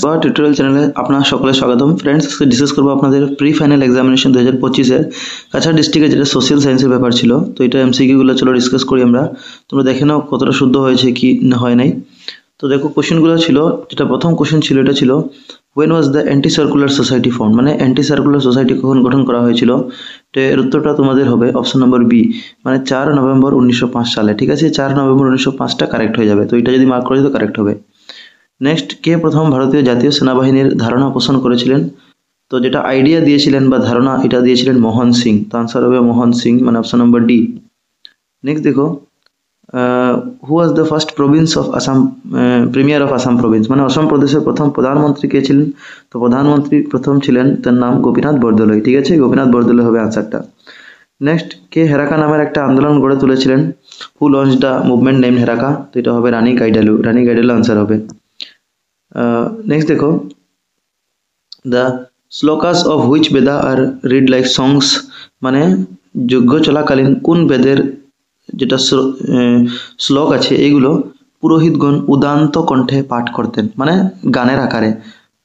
পাওয়ার tutorial চ্যানেলে আপনার সকলের স্বাগতম। ফ্রেন্ডস, আজকে ডিসকাস করবো আপনাদের প্রি ফাইনাল এক্সামিনেশন 2025-এর কাছাড় ডিস্ট্রিক্টে যেটা সোশ্যাল সায়েন্সের ব্যাপার ছিল। তো এটা এমসিকিউগুলো চলো ডিসকাস করি আমরা। তোমরা দেখে নাও কতটা শুদ্ধ হয়েছে কি হয় নাই। তো দেখো কোশ্চেনগুলো ছিল, যেটা প্রথম কোশ্চেন ছিল এটা ছিল when was the anti circular society form, মানে অ্যান্টি সার্কুলার সোসাইটি কখন গঠন করা হয়েছিল। তো এর উত্তরটা তোমাদের হবে অপশন নম্বর বি, মানে 4 নভেম্বর 1905 সালে। ঠিক আছে, 4 নভেম্বর 1905টা কারেক্ট হয়ে যাবে। তো এটা যদি মার্ক করে তো কারেক্ট হবে। নেক্সট, কে প্রথম ভারতীয় জাতীয় সেনাবাহিনীর ধারণা পোষণ করেছিলেন। তো যেটা আইডিয়া দিয়েছিলেন বা ধারণা এটা দিয়েছিলেন মোহন সিং। তো আনসার হবে মোহন সিং, মানে অপশন নম্বর ডি। নেক্সট দেখো, who was the first province of Assam, premier of Assam province, মানে অসম প্রদেশের প্রথম প্রধানমন্ত্রী কে ছিলেন। তো প্রধানমন্ত্রী প্রথম ছিলেন, তার নাম গোপীনাথ বরদলৈ। ঠিক আছে, গোপীনাথ বরদলৈ হবে আনসারটা। নেক্সট, কে হেরাকা নামের একটা আন্দোলন গড়ে তুলেছিলেন। হু লঞ্চ দ্য মুভমেন্ট নেম হেরাকা। তো এটা হবে রানী গাইডালু। রানী গাইডালু আনসার হবে। নেক্সট দেখো, the shlokas of which Vedha R read like সংস, মানে যজ্ঞ চলাকালীন কোন বেদের যেটা শ্লোক আছে এগুলো পুরোহিতগণ উদান্ত কণ্ঠে পাঠ করতেন, মানে গানের আকারে।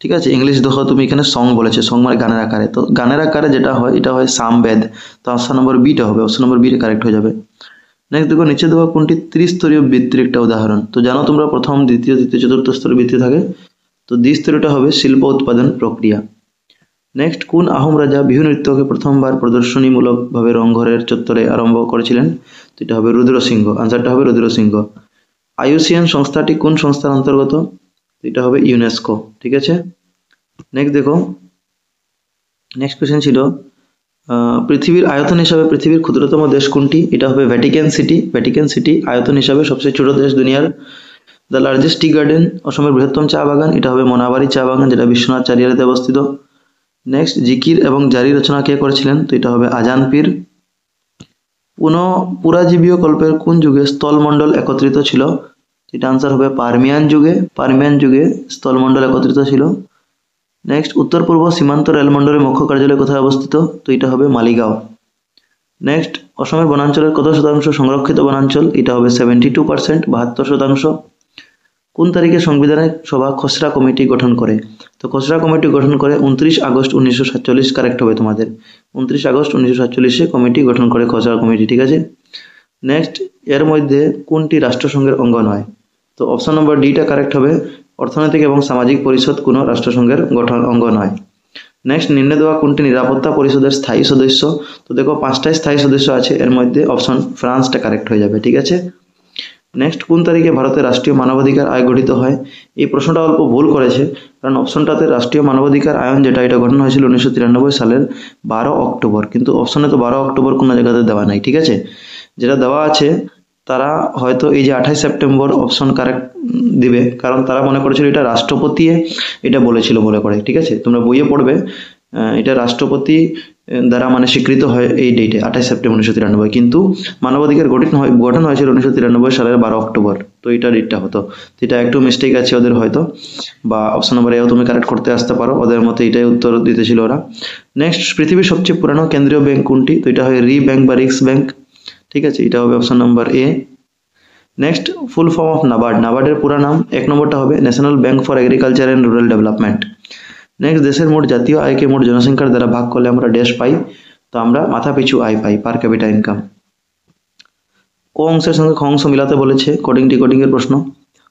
ঠিক আছে, ইংলিশ দেখো তুমি এখানে সং বলেছে, সং মানে গানের আকারে। তো গানের আকারে যেটা হয় এটা হয় সামবেদ। তো অপশন নম্বর বিটা হবে, অপশন নম্বর বি কারেক্ট হয়ে যাবে। নেক্সট দেখো, নিচে দেওয়া কোনটি ত্রিস্তরীয় বৃত্তির একটা উদাহরণ। তো জানো তোমরা প্রথম, দ্বিতীয়, তৃতীয়, চতুর্থ স্তরের বৃত্তি থাকে। তো দ্বিস্তরীয়টা হবে শিল্প উৎপাদন প্রক্রিয়া। নেক্সট, কোন আহোম রাজা বিহু নৃত্যকে প্রথমবার প্রদর্শনীমূলকভাবে রংঘরের চত্বরে আরম্ভ করেছিলেন। তো এটা হবে রুদ্রসিংহ। আনসারটা হবে রুদ্রসিংহ। আইইউসিএন সংস্থাটি কোন সংস্থার অন্তর্গত। এটা হবে ইউনেস্কো। ঠিক আছে, নেক্সট দেখো, নেক্সট কোয়েশ্চেন ছিল পৃথিবীর আয়তন হিসাবে পৃথিবীর ক্ষুদ্রতম দেশ কোনটি। এটা হবে ভ্যাটিকান সিটি। ভ্যাটিকান সিটি আয়তন হিসাবে সবচেয়ে ছোট দেশ দুনিয়ার। দ্য লার্জেস্ট টি গার্ডেন, অসমের বৃহত্তম চা বাগান। এটা হবে মনাবাড়ি চা বাগান, যেটা বিশ্বনাথ চারিয়ালিতে অবস্থিত। নেক্সট, জিকির এবং জারি রচনা কে করেছিলেন। তো এটা হবে আজান পীর। পুরাজীবীয় কল্পের কোন যুগে স্থলমণ্ডল একত্রিত ছিল। এটা আনসার হবে পারমিয়ান যুগে। পারমিয়ান যুগে স্থলমণ্ডল একত্রিত ছিল। নেক্সট, উত্তর পূর্ব সীমান্ত রেলমণ্ডলের মুখ্য কার্যালয় কোথায় অবস্থিত। তো এটা হবে মালিগাঁও। নেক্সট, অসমের বনাঞ্চলের কত শতাংশ সংরক্ষিত বনাঞ্চল। এটা হবে 72%, 72%। কোন তারিখে সংবিধানের সভা খসড়া কমিটি গঠন করে। তো খসড়া কমিটি গঠন করে 29 আগস্ট 1947, কারেক্ট হবে তোমাদের। 29 আগস্ট 1947 কমিটি গঠন করে খসড়া কমিটি। ঠিক আছে, নেক্সট, এর মধ্যে কোনটি রাষ্ট্রসংঘের অঙ্গ নয়। তো অপশন নম্বর ডিটা কারেক্ট হবে। অর্থনৈতিক এবং সামাজিক পরিষদ কোনো রাষ্ট্রসংঘের অঙ্গ নয়। নেক্সট, নিম্নে দেওয়া কোনটি নিরাপত্তা পরিষদের স্থায়ী সদস্য। তো দেখো 5টাই স্থায়ী সদস্য আছে, এর মধ্যে অপশন ফ্রান্সটা কারেক্ট হয়ে যাবে। ঠিক আছে, নেক্সট, কোন তারিখে ভারতের রাষ্ট্রীয় মানবাধিকার আয়োগ গঠিত হয়। এই প্রশ্নটা অল্প ভুল করেছে, কারণ অপশনটাতে রাষ্ট্রীয় মানবাধিকার আয়োগ যেটা এটা গঠন হয়েছিল 1993 সালের 12 অক্টোবর, কিন্তু অপশনে তো 12 অক্টোবর কোনো জায়গাতে দেওয়া নাই। ঠিক আছে, যেটা দেওয়া আছে তারা হয়তো এই যে 28 সেপ্টেম্বর অপশন কারেক্ট দিবে, কারণ তারা মনে করেছিল এটা রাষ্ট্রপতি এটা বলেছিল মনে করে। ঠিক আছে, তোমরা বইয়ে পড়বে, এটা রাষ্ট্রপতি দ্বারা মানে স্বীকৃত হয় এই ডেটে 28 সেপ্টেম্বর 1993, কিন্তু মানবাধিকার গঠন হয়েছিল 1993 সালের 12 অক্টোবর। তো এটা ডেটটা হতো, এটা একটু মিস্টেক আছে ওদের হয়তো, বা অপশন নম্বর এও তুমি কারেক্ট করতে আসতে পারো, ওদের মতে এটাই উত্তর দিতেছিল ওরা। নেক্সট, পৃথিবীর সবচেয়ে পুরানো কেন্দ্রীয় ব্যাংক কোনটি। তো এটা হয় রি ব্যাংক বা রিক্স ব্যাংক। ঠিক আছে, এটা হবে option number A. Next, full form of NABARD. নাবার্ডের পুরা নাম 1 নম্বরটা হবে national bank for agriculture and rural development. Next, দেশের মোট জাতীয় আয়কে মোট জনসংখ্যার দ্বারা ভাগ করলে আমরা ড্যাশ পাই। তো আমরা মাথা পিছু আয় পাই, পার ক্যাপিটা ইনকাম। ক অংশের সঙ্গে খ অংশ মিলাতে বলেছে, কোডিং ডিকোডিং এর প্রশ্ন।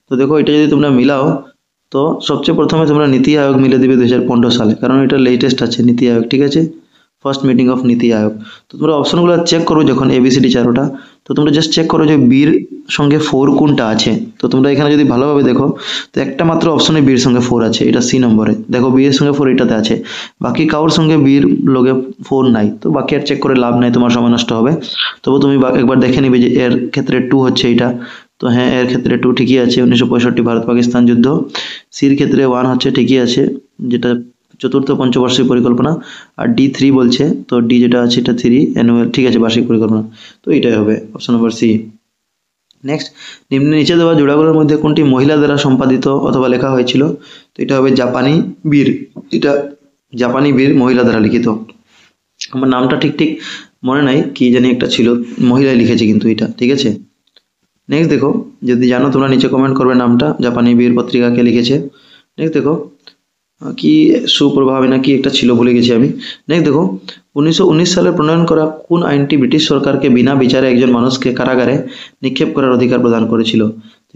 তো দেখো এটা যদি তোমরা মিলাও, তো সবচেয়ে প্রথমে তোমরা নীতি আয়োগ মিলে দিবে 2015 সালে, কারণ এটা লেটেস্ট আছে নীতি আয়োগ। ঠিক আছে, ফার্স্ট মিটিং অফ নীতি আয়োগ। তো তোমরা অপশনগুলো চেক করো যখন ABCD চারোটা, তো তোমরা জাস্ট চেক করো যে বির সঙ্গে 4 কোনটা আছে। তো তোমরা এখানে যদি ভালোভাবে দেখো, তো একটা মাত্র অপশনে বির সঙ্গে 4 আছে, এটা সি নম্বরে। দেখো বি এর সঙ্গে 4 এটাতে আছে, বাকি কারোর সঙ্গে বির লগে 4 নাই। তো বাকি আর চেক করে লাভ নাই, তোমার সময় নষ্ট হবে। তবু তুমি একবার দেখে নিবে যে এর ক্ষেত্রে 2 হচ্ছে এটা। তো হ্যাঁ, এর ক্ষেত্রে 2 ঠিকই আছে, 1965 ভারত পাকিস্তান যুদ্ধ। সির ক্ষেত্রে 1 হচ্ছে, ঠিকই আছে, যেটা চতুর্থ পঞ্চবার্ষিক পরিকল্পনা। আর D3 বলছে, তো ডি যেটা আছে এটা 3 অ্যানুয়াল। ঠিক আছে, বার্ষিক পরিকল্পনা। তো এটাই হবে অপশন নম্বর সি। নেক্সট, নিচে দেওয়া জোড়াগুলোর মধ্যে কোনটি মহিলা দ্বারা সম্পাদিত অথবা লেখা হয়েছিল। তো এটা হবে জাপানি বীর। এটা জাপানি বীর মহিলা দ্বারা লিখিত। আমার নামটা ঠিক মনে নাই, কি জানি একটা ছিল, মহিলাই লিখেছে কিন্তু এটা। ঠিক আছে, নেক্সট দেখো, যদি জানো তোমরা নিচে কমেন্ট করবে নামটা, জাপানি বীর পত্রিকা কে লিখেছে। নেক্সট দেখো, কি সুপ্রভাবী না কি একটা ছিল, ভুলে গেছি আমি। নেক্সট দেখো, 1919 সালে প্রণয়ন করা কোন আইনটি ব্রিটিশ সরকারকে বিনা বিচারে একজন মানুষকে কারাগারে নিক্ষেপ করার অধিকার প্রদান করেছিল?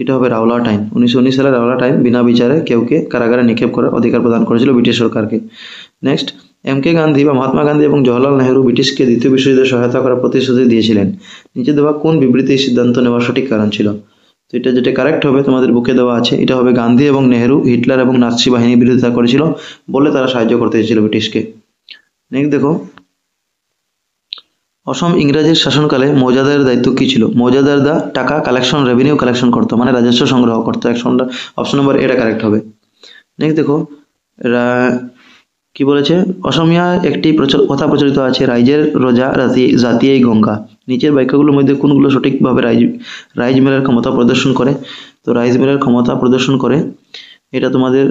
এটা হবে রাওলাট আইন। 1919 সালে রাওলাট আইন বিনা বিচারে কেউকে কারাগারে নিক্ষেপ করার অধিকার প্রদান করেছিল ব্রিটিশ সরকারকে। Next, MK. গান্ধী বা মহাত্মা গান্ধী এবং জওহরলাল নেহরু ব্রিটিশকে দ্বিতীয় বিশ্বযুদ্ধে সহায়তা করার প্রতিশ্রুতি দিয়েছিলেন। নিচে দেওয়া কোন বিবৃতি সিদ্ধান্ত নেওয়ার সঠিক কারণ ছিল? তো এটা যেটা কারেক্ট হবে তোমাদের বুকে দেওয়া আছে, এটা হবে গান্ধী এবং নেহরু হিটলার এবং নাৎসি বাহিনীর বিরোধিতা করেছিল বলে তারা সাহায্য করতে চেয়েছিল ব্রিটিশকে। নেক্সট দেখো, অসম ইংরেজের শাসনকালে মৌজাদারের দায়িত্ব কি ছিল? মৌজাদারদা টাকা কালেকশন, রেভিনিউ কালেকশন করতো, মানে রাজস্ব সংগ্রহ করতো। অপশন নম্বর এটা কারেক্ট হবে। নেক্সট দেখো, কি বলেছে, অসমীয়া একটি কথা প্রচলিত আছে, রাইজের রোজা জাতিয়াই গঙ্গা। নিচের বাক্যগুলোর মধ্যে কোনগুলো সঠিকভাবে রাইজ মিলের ক্ষমতা প্রদর্শন করে? তো রাইজ মিলের ক্ষমতা প্রদর্শন করে, এটা তোমাদের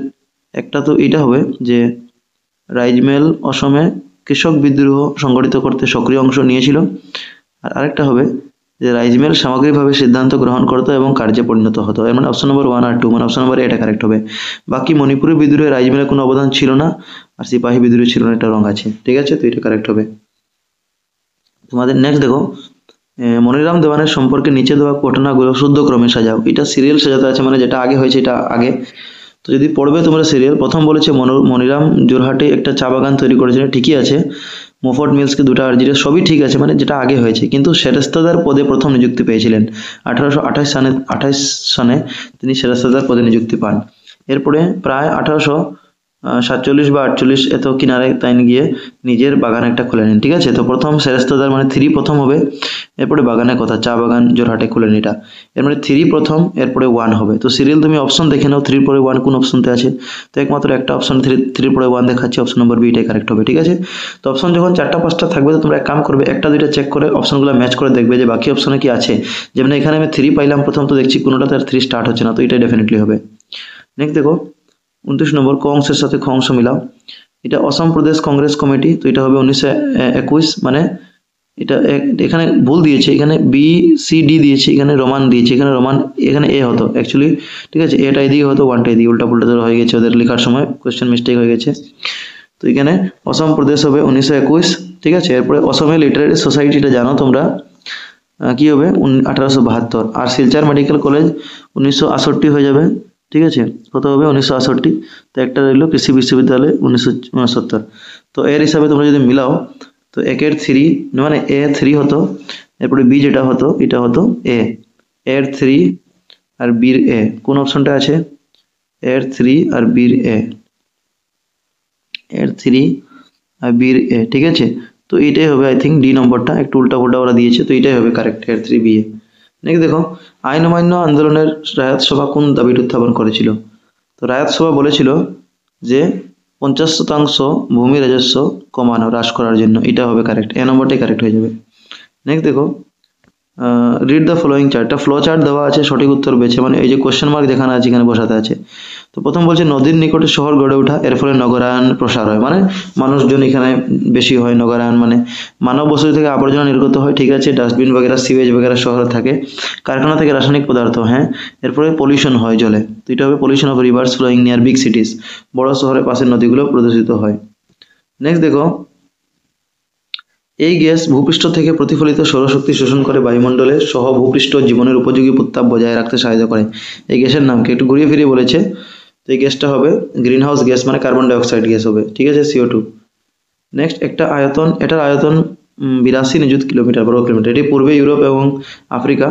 একটা তো এটা হবে যে রাইজ মিল অসমে কৃষক বিদ্রোহ সংগঠিত করতে সক্রিয় অংশ নিয়েছিল। আর আরেকটা হবে যে রাইজ মিল সামগ্রিকভাবে সিদ্ধান্ত গ্রহণ করতো এবং কার্যে পরিণত হতো। এর মানে অপশন নম্বর 1 আর 2, মানে অপশন নম্বর এটা কারেক্ট হবে। বাকি মণিপুরি বিদ্রোহে রাইজ মিলের কোনো অবদান ছিল না, আর সিপাহী বিদ্রোহ ছিল না, এটা রং আছে। ঠিক আছে, তো এটা কারেক্ট হবে তোমাদের। নেক্সট দেখো, মনিরাম দেওয়ানের সম্পর্কে নিচে দেওয়া ঘটনাগুলো শুদ্ধ ক্রমে সাজাও। এটা সিরিয়াল সাজাতে আছে, মানে যেটা আগে হয়েছে এটা আগে। তো যদি পড়বে তোমরা সিরিয়াল, প্রথম বলেছে মনিরাম জোরহাটে একটা চা বাগান তৈরি করেছিলেন, ঠিকই আছে। মুফট মিলসকে 2টা আর্জিটা, সবই ঠিক আছে, মানে যেটা আগে হয়েছে। কিন্তু সেরেস্তাদার পদে প্রথম নিযুক্তি পেয়েছিলেন 1828 সনে তিনি সেরেস্তাদার পদে নিযুক্তি পান। এরপরে প্রায় 1847 বা 48 এত কিনারে তাই গিয়ে নিজের বাগান একটা খুলে নেন। ঠিক আছে, তো প্রথম সেরেস্তাদার মানে 3 প্রথম হবে, এরপরে বাগানের কথা চা বাগান জোরহাটে খুলে এটা, এর মানে 3 প্রথম, এরপরে 1 হবে। তো সিরিয়াল তুমি অপশন দেখে নাও, 3 পরে 1 কোন অপশনতে আছে। তো একমাত্র একটা অপশন 3 পরে 1 দেখাচ্ছে, অপশন নম্বর বি, এটাই কারেক্ট হবে। ঠিক আছে, তো অপশন যখন 4টা 5টা থাকবে তো তোমরা এক কাম করবে, একটা 2টা চেক করে অপশনগুলো ম্যাচ করে দেখবে যে বাকি অপশনে কি আছে। যেমন এখানে আমি 3 পাইলাম প্রথম, তো দেখছি কোনোটাতে আর 3 স্টার্ট হচ্ছে না, তো এটাই ডেফিনেটলি হবে। নেক্সট দেখো, 29 নম্বর, ক অংশের সাথে খ অংশ মিলাও। এটা অসম প্রদেশ কংগ্রেস কমিটি, তো এটা হবে 1921, মানে এটা এখানে ভুল দিয়েছে, এখানে বি সি ডি দিয়েছে, এখানে রোমান দিয়েছে, এখানে রোমান, এখানে এ হতো অ্যাকচুয়ালি। ঠিক আছে, এটা এদিকে হতো, 1টা এদিকে, উল্টা পুল্টা ধরে হয়ে গেছে, ওদের লেখার সময় কোয়েশ্চেন মিস্টেক হয়ে গেছে। তো এখানে অসম প্রদেশ হবে 1921। ঠিক আছে, এরপরে অসমে লিটারেরি সোসাইটিটা জানো তোমরা, কি হবে 1872। আর শিলচর মেডিকেল কলেজ 1968 হয়ে যাবে। ঠিক আছে, কত হবে 1968। তো একটা রইল কৃষি বিশ্ববিদ্যালয় 1969। তো এর হিসাবে তোমরা যদি মিলাও, তো একের 3 মানে এ 3 হতো, এরপরে বি যেটা হতো এটা হতো এ, এর 3 আর বির এ, কোন অপশনটা আছে? এর 3 আর বির এ, এর 3 আর বির এ। ঠিক আছে, তো এইটাই হবে, আই থিঙ্ক ডি নম্বরটা একটু উল্টা পুল্টা ওরা দিয়েছে, তো এটাই হবে কারেক্ট, এর 3 বি এ। নেক্সট দেখো, আইন অমান্য আন্দোলনের রায়ত সভা কোন দাবিটি উত্থাপন করেছিল? তো রায়ত সভা বলেছিল যে 50% ভূমি রাজস্ব কমানো, হ্রাস করার জন্য, এটা হবে কারেক্ট, এ নম্বরটাই কারেক্ট হয়ে যাবে। নেক্সট দেখো, রিড দ্য ফলোয়িং চার্ট, একটা ফ্লো চার্ট দেওয়া আছে, সঠিক উত্তর বেছে, মানে এই যে কোশ্চেন মার্ক দেখানো আছে এখানে বসাতে আছে। তো প্রথম বলছে নদীর নিকটে শহর গড়ে ওঠা, এর ফলে নগরায়ন প্রসার হয়, মানে মানুষজন এখানে বেশি হয়। নগরায়ন মানে মানব বসতি থেকে আবর্জনা নির্গত হয়, ঠিক আছে, ডাস্টবিন বগেরা, সিওয়েজ বগেরা শহরে থাকে, কারখানা থেকে রাসায়নিক পদার্থ, হ্যাঁ। এরপরে পলিউশন হয় জলে, তো এটা হবে pollution of rivers flowing near big cities, বড় শহরের পাশের নদীগুলো প্রদূষিত হয়। নেক্সট দেখো, এই গ্যাস ভূপৃষ্ঠ থেকে প্রতিফলিত সৌরশক্তি শোষণ করে বায়ুমণ্ডলে সহ ভূপৃষ্ঠ জীবনের উপযোগী উত্তাপ বজায় রাখতে সাহায্য করে। এই গ্যাসের নাম কি? একটু ঘুরিয়ে ফিরিয়ে বলেছে, তো এই গ্যাসটা হবে গ্রিন হাউস গ্যাস, মানে কার্বন ডাইঅক্সাইড গ্যাস হবে। ঠিক আছে, CO2। নেক্সট, একটা আয়তন, এটার আয়তন 82 নিযুত কিলোমিটার বর্গ কিলোমিটার। এটি পূর্বে ইউরোপ এবং আফ্রিকা।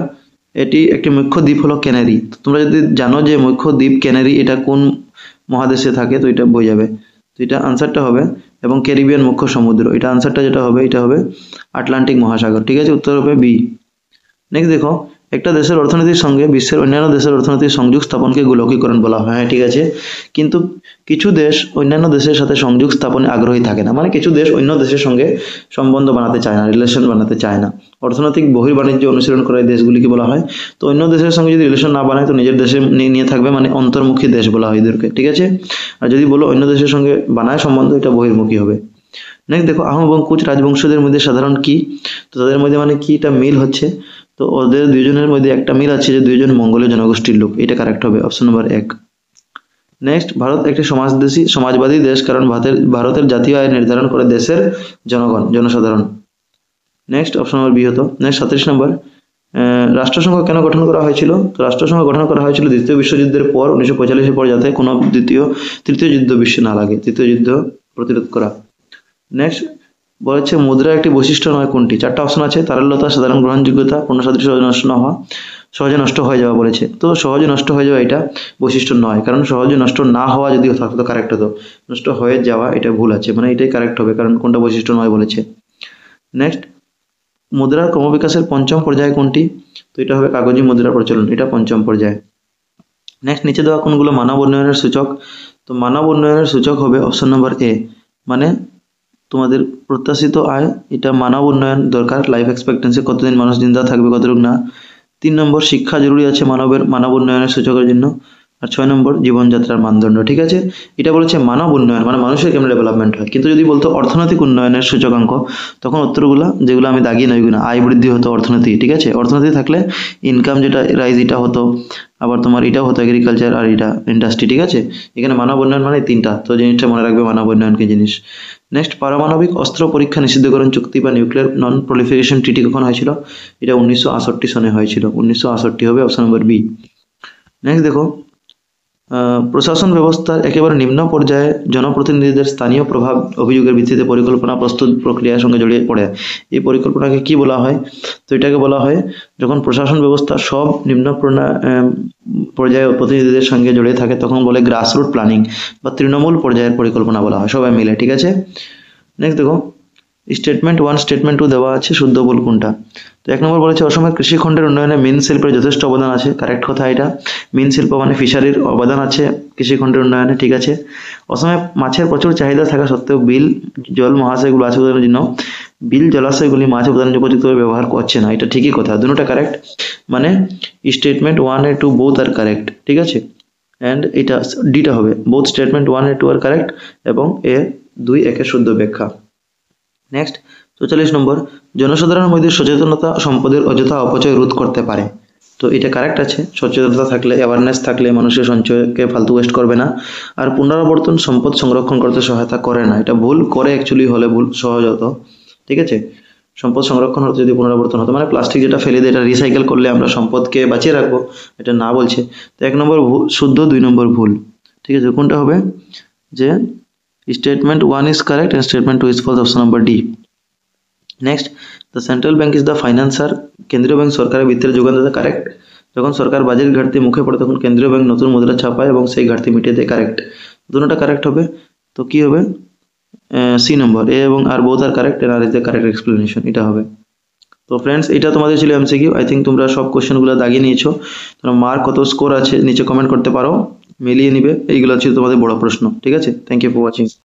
এটি একটি মুখ্য দ্বীপ হলো ক্যানারি। তোমরা যদি জানো যে মুখ্য দ্বীপ ক্যানারি এটা কোন মহাদেশে থাকে, তো এটা বই যাবে, তো এটা আনসারটা হবে, এবং ক্যারিবিয়ান মুখ্য সমুদ্র, এটা আনসারটা যেটা হবে এটা হবে আটলান্টিক মহাসাগর। ঠিক আছে, উত্তর হবে বি। নেক্সট দেখো, একটা দেশের অর্থনীতির সঙ্গে বিশ্বের অন্যান্য দেশের অর্থনীতির সংযোগ স্থাপনকে গোলকীকরণ বলা হয়। হ্যাঁ ঠিক আছে, কিন্তু কিছু দেশ অন্যান্য দেশের সাথে সংযোগ স্থাপনে আগ্রহী থাকে না, মানে কিছু দেশ অন্য দেশের সঙ্গে সম্বন্ধ বানাতে চায় না, রিলেশন বানাতে চায় না। অর্থনৈতিক বহির্বাণিজ্য অনুসরণ করে দেশগুলিকে বলা হয়। তো অন্য দেশের সঙ্গে যদি রিলেশন না বানায় তো নিজের দেশে নিয়ে থাকবে, মানে অন্তর্মুখী দেশ বলা হয় এদেরকে। ঠিক আছে, আর যদি বলো অন্য দেশের সঙ্গে বানায় সম্বন্ধ, এটা বহির্মুখী হবে। নেক্সট দেখো, আহোম এবং কুচ রাজবংশদের মধ্যে সাধারণ কি? তো তাদের মধ্যে মানে কি এটা মিল হচ্ছে, তো ওদের দুইজনের মধ্যে একটা মিল আছে যে দুইজন মঙ্গোলীয় জনগোষ্ঠীর লোক, এটা কারেক্ট হবে, অপশন নম্বর 1। নেক্সট, ভারত একটি সমাজবাদী দেশ, কারণ ভারতের জাতীয় আয় নির্ধারণ করে দেশের জনসাধারণ। নেক্সট, অপশন নম্বর বি হতো। নেক্সট 37 নম্বর, রাষ্ট্রসংঘ কেন গঠন করা হয়েছিল? তো রাষ্ট্রসংঘ গঠন করা হয়েছিল দ্বিতীয় বিশ্বযুদ্ধের পর 1945 পর, যাতে কোনো তৃতীয় যুদ্ধ বিশ্বে না লাগে, তৃতীয় যুদ্ধ প্রতিরোধ করা। নেক্সট বলেছে মুদ্রা একটি বৈশিষ্ট্য নয় কোনটি? 4টা অপশন আছে, তারল্যতা, সাধারণ গ্রহণযোগ্যতা, পূর্ণসাদৃশ্য, সহজে নষ্ট হয়ে যাওয়া বলেছে। তো সহজে নষ্ট হয়ে যাওয়া এটা বৈশিষ্ট্য নয়, কারণ সহজে নষ্ট না হওয়া যদি থাকতো কারেক্ট হতো, নষ্ট হয়ে যাওয়া এটা ভুল আছে, মানে এটাই কারেক্ট হবে, কারণ কোনটা বৈশিষ্ট্য নয় বলেছে। নেক্সট, মুদ্রার ক্রমবিকাশের পঞ্চম পর্যায় কোনটি? তো এটা হবে কাগজি মুদ্রার প্রচলন, এটা পঞ্চম পর্যায়। নেক্সট, নিচে দেওয়া কোনগুলো মানব উন্নয়নের সূচক? তো মানব উন্নয়নের সূচক হবে অপশন নম্বর এ, মানে তোমাদের প্রত্যাশিত আয়, এটা মানব উন্নয়ন দরকার, লাইফ এক্সপেক্টেন্সি, কতদিন মানুষ জিন্দা থাকবে, কতটুকু না। 3 নম্বর, শিক্ষা জরুরি আছে মানব উন্নয়নের সূচকের জন্য। আর 6 নম্বর, জীবনযাত্রার মানদণ্ড। ঠিক আছে, এটা বলেছে মানব উন্নয়ন, মানে মানুষের কেমন ডেভেলপমেন্ট হয়। কিন্তু যদি বলতো অর্থনৈতিক উন্নয়নের সূচকাঙ্ক, তখন উত্তরগুলো যেগুলো আমি দাগিয়ে নই না, আয় বৃদ্ধি হতো, অর্থনীতি। ঠিক আছে, অর্থনীতি থাকলে ইনকাম যেটা রাইজ এটা হতো, আবার তোমার এটাও হতো এগ্রিকালচার, আর এটা ইন্ডাস্ট্রি। ঠিক আছে, এখানে মানব উন্নয়ন মানে 3টা, তো জিনিসটা মনে রাখবে মানব উন্নয়ন কি জিনিস। নেক্সট, পারমাণবিক অস্ত্র পরীক্ষা নিষিদ্ধকরণ চুক্তি বা নিউক্লিয়ার নন প্রলিফারেশন ট্রিটি কখন হয়েছিল? এটা 1968 সনে হয়েছিল, 1968 হবে অপশন নম্বর বি। নেক্সট দেখো, প্রশাসন ব্যবস্থার একেবারে নিম্ন পর্যায়ে জনপ্রতিনিধিদের স্থানীয় প্রভাব অভিযোগের ভিত্তিতে পরিকল্পনা প্রস্তুত প্রক্রিয়ার সঙ্গে জড়িয়ে পড়ে। এই পরিকল্পনাকে কি বলা হয়? তো এটাকে বলা হয় যখন প্রশাসন ব্যবস্থা সব নিম্ন পর্যায়ে প্রতিনিধিদের সঙ্গে জড়িয়ে থাকে, তখন বলে গ্রাসরুট প্ল্যানিং বা তৃণমূল পর্যায়ের পরিকল্পনা বলা হয়, সবাই মিলে। ঠিক আছে, নেক্সট দেখো, স্টেটমেন্ট 1 স্টেটমেন্ট 2 দেওয়া আছে, শুদ্ধ ভুল কোনটা? তো 1 নম্বর বলেছে অসমের কৃষি খণ্ডের উন্নয়নে মীন শিল্পের যথেষ্ট অবদান আছে, কারেক্ট কথা এটা। মীন শিল্প মানে ফিশারির অবদান আছে কৃষি খণ্ডের উন্নয়নে। ঠিক আছে, অসমে মাছের প্রচুর চাহিদা থাকা সত্ত্বেও বিল জল মহাশয়গুলো আছে উদাহরণের জন্য বিল জলাশয়গুলি মাছ উৎপাদনের উপযুক্তভাবে ব্যবহার করছে না, এটা ঠিকই কথা, দুটোটা কারেক্ট, মানে স্টেটমেন্ট 1 আর 2 বোথ আর কারেক্ট। ঠিক আছে, অ্যান্ড এটা ডিটা হবে, বোথ স্টেটমেন্ট 1 আর 2 আর কারেক্ট, এবং এ 2 একের শুদ্ধ ব্যাখ্যা। নেক্সট 44 নম্বর, জনসাধারণের মধ্যে সচেতনতা সম্পদের অযথা অপচয় রোধ করতে পারে। তো এটা কারেক্ট আছে, সচেতনতা থাকলে, অ্যাওয়ারনেস থাকলে মানুষের সঞ্চয়কে ফালতু ওয়েস্ট করবে না। আর পুনরাবর্তন সম্পদ সংরক্ষণ করতে সহায়তা করে না, এটা ভুল করে, অ্যাকচুয়ালি হলে ভুল সহজ হতো। ঠিক আছে, সম্পদ সংরক্ষণ হতো যদি পুনরাবর্তন হতো, মানে প্লাস্টিক যেটা ফেলে দিয়ে এটা রিসাইকেল করলে আমরা সম্পদকে বাঁচিয়ে রাখবো, এটা না বলছে। তো 1 নম্বর শুদ্ধ, 2 নম্বর ভুল। ঠিক আছে, কোনটা হবে? যে statement 1 is correct and statement 2 is false, option number D. Next, the central bank is the financer, কেন্দ্রীয় ব্যাংক সরকারের বিত্তের যোগানদাতা, কারেক্ট। যখন সরকার বাজেট ঘাটতি মুখে পড়ে তখন কেন্দ্রীয় ব্যাংক নতুন মুদ্রা ছাপায় এবং সেই ঘাটতি মিটিয়ে দেয়, কারেক্ট। দুটোটা কারেক্ট হবে, তো কি হবে? সি নম্বর, এ এবং R both R correct, R is the correct explanation, এটা হবে। তো ফ্রেন্ডস, এটা তোমাদের ছিল এমসিকিউ। আই থিঙ্ক তোমরা সব কোশ্চেনগুলো দাগিয়ে নিয়েছো, তোমরা মার্ক কত স্কোর আছে নিচে কমেন্ট করতে পারো, মিলিয়ে নিবে। এইগুলো ছিল তোমাদের বড় প্রশ্ন। ঠিক আছে, থ্যাংক ইউ ফর ওয়াচিং।